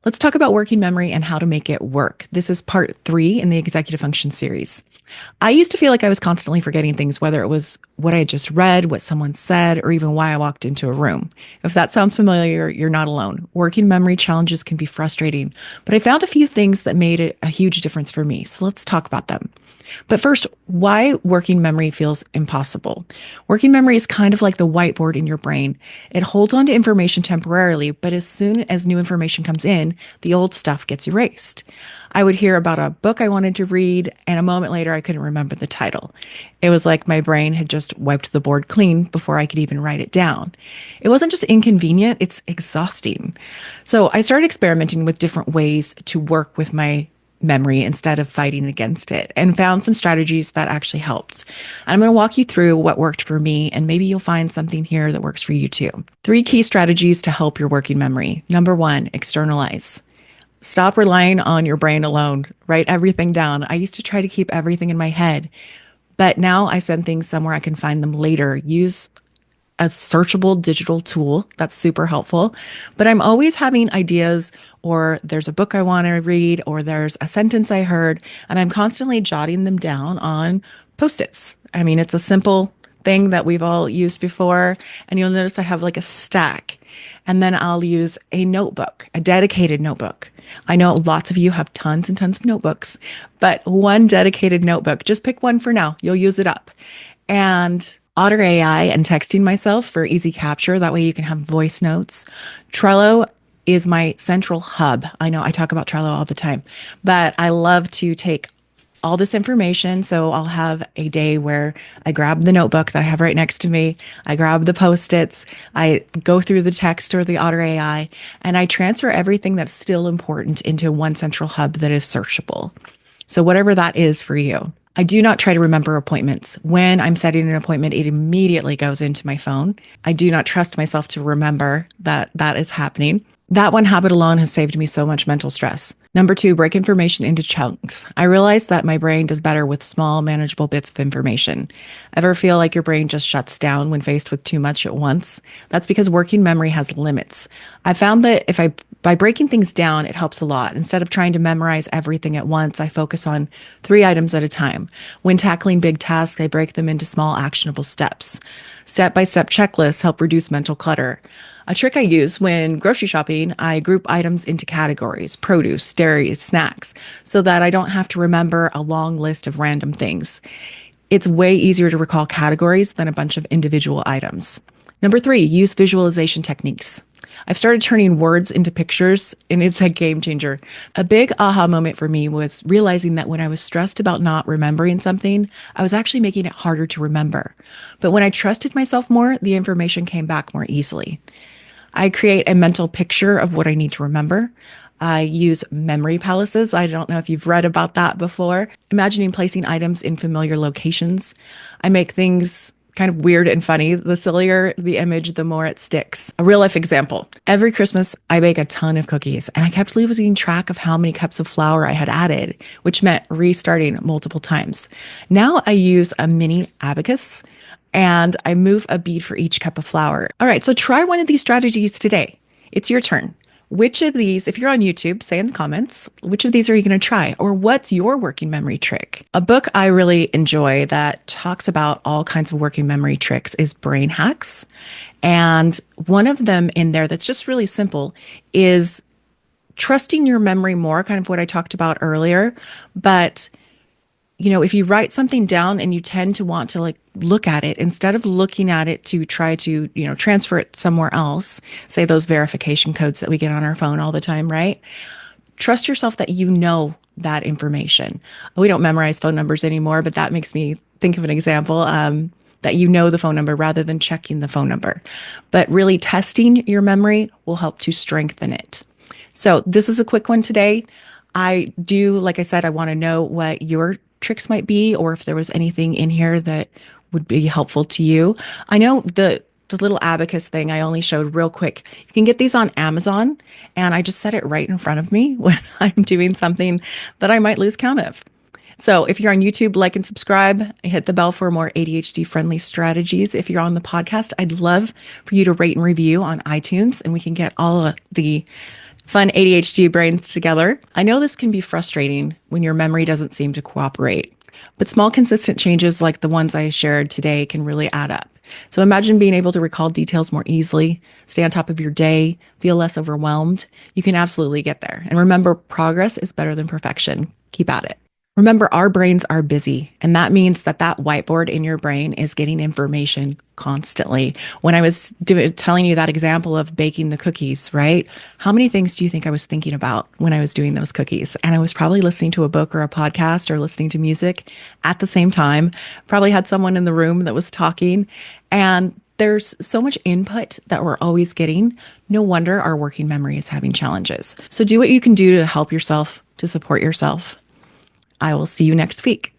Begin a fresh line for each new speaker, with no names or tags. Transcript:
Let's talk about working memory and how to make it work. This is part 3 in the executive function series. I used to feel like I was constantly forgetting things, whether it was what I had just read, what someone said, or even why I walked into a room. If that sounds familiar, you're not alone. Working memory challenges can be frustrating, but I found a few things that made it a huge difference for me. So let's talk about them. But first, why working memory feels impossible. Working memory is kind of like the whiteboard in your brain. It holds on to information temporarily, but as soon as new information comes in, the old stuff gets erased. I would hear about a book I wanted to read, and a moment later, I couldn't remember the title. It was like my brain had just wiped the board clean before I could even write it down. It wasn't just inconvenient, it's exhausting. So I started experimenting with different ways to work with my memory instead of fighting against it, and found some strategies that actually helped. And I'm going to walk you through what worked for me, and maybe you'll find something here that works for you too. 3 key strategies to help your working memory. Number 1, externalize. Stop relying on your brain alone. Write everything down. I used to try to keep everything in my head, but now I send things somewhere I can find them later. Use a searchable digital tool. That's super helpful. But I'm always having ideas, or there's a book I want to read, or there's a sentence I heard, and I'm constantly jotting them down on Post-its. I mean, it's a simple thing that we've all used before. And you'll notice I have like a stack. And then I'll use a notebook, a dedicated notebook. I know lots of you have tons and tons of notebooks, but one dedicated notebook, just pick one for now. You'll use it up. And Otter AI and texting myself for easy capture. That way you can have voice notes. Trello is my central hub. I know I talk about Trello all the time, but I love to take all this information. So I'll have a day where I grab the notebook that I have right next to me. I grab the Post-its. I go through the text or the Otter AI, and I transfer everything that's still important into one central hub that is searchable. So whatever that is for you. I do not try to remember appointments. When I'm setting an appointment, it immediately goes into my phone. I do not trust myself to remember that that is happening. That one habit alone has saved me so much mental stress. Number 2, break information into chunks. I realized that my brain does better with small, manageable bits of information. Ever feel like your brain just shuts down when faced with too much at once? That's because working memory has limits. I found that by breaking things down, it helps a lot. Instead of trying to memorize everything at once, I focus on 3 items at a time. When tackling big tasks, I break them into small, actionable steps. Step-by-step checklists help reduce mental clutter. A trick I use when grocery shopping, I group items into categories: produce, dairy, snacks, so that I don't have to remember a long list of random things. It's way easier to recall categories than a bunch of individual items. Number 3, use visualization techniques. I've started turning words into pictures, and it's a game changer. A big aha moment for me was realizing that when I was stressed about not remembering something, I was actually making it harder to remember. But when I trusted myself more, the information came back more easily. I create a mental picture of what I need to remember. I use memory palaces. I don't know if you've read about that before. Imagining placing items in familiar locations. I make things kind of weird and funny. The sillier the image, the more it sticks. A real life example. Every Christmas, I bake a ton of cookies, and I kept losing track of how many cups of flour I had added, which meant restarting multiple times. Now I use a mini abacus, and I move a bead for each cup of flour. All right, so try one of these strategies today. It's your turn. Which of these, if you're on YouTube, say in the comments, which of these are you going to try? Or what's your working memory trick? A book I really enjoy that talks about all kinds of working memory tricks is Brain Hacks. And one of them in there that's just really simple is trusting your memory more, kind of what I talked about earlier. But if you write something down and you tend to want to look at it, instead of looking at it to try to, transfer it somewhere else, say those verification codes that we get on our phone all the time, right? Trust yourself that you know that information. We don't memorize phone numbers anymore, but that makes me think of an example, that you know the phone number rather than checking the phone number. But really testing your memory will help to strengthen it. So this is a quick one today. Like I said, I want to know what your tricks might be, or if there was anything in here that would be helpful to you. I know the little abacus thing I only showed real quick. You can get these on Amazon, and I just set it right in front of me when I'm doing something that I might lose count of. So if you're on YouTube, like and subscribe, hit the bell for more ADHD-friendly strategies. If you're on the podcast, I'd love for you to rate and review on iTunes, and we can get all of the fun ADHD brains together. I know this can be frustrating when your memory doesn't seem to cooperate, but small consistent changes like the ones I shared today can really add up. So imagine being able to recall details more easily, stay on top of your day, feel less overwhelmed. You can absolutely get there. And remember, progress is better than perfection. Keep at it. Remember, our brains are busy, and that means that whiteboard in your brain is getting information constantly. When I was telling you that example of baking the cookies, right? How many things do you think I was thinking about when I was doing those cookies? And I was probably listening to a book or a podcast or listening to music at the same time. Probably had someone in the room that was talking. And there's so much input that we're always getting. No wonder our working memory is having challenges. So do what you can do to help yourself, to support yourself. I will see you next week.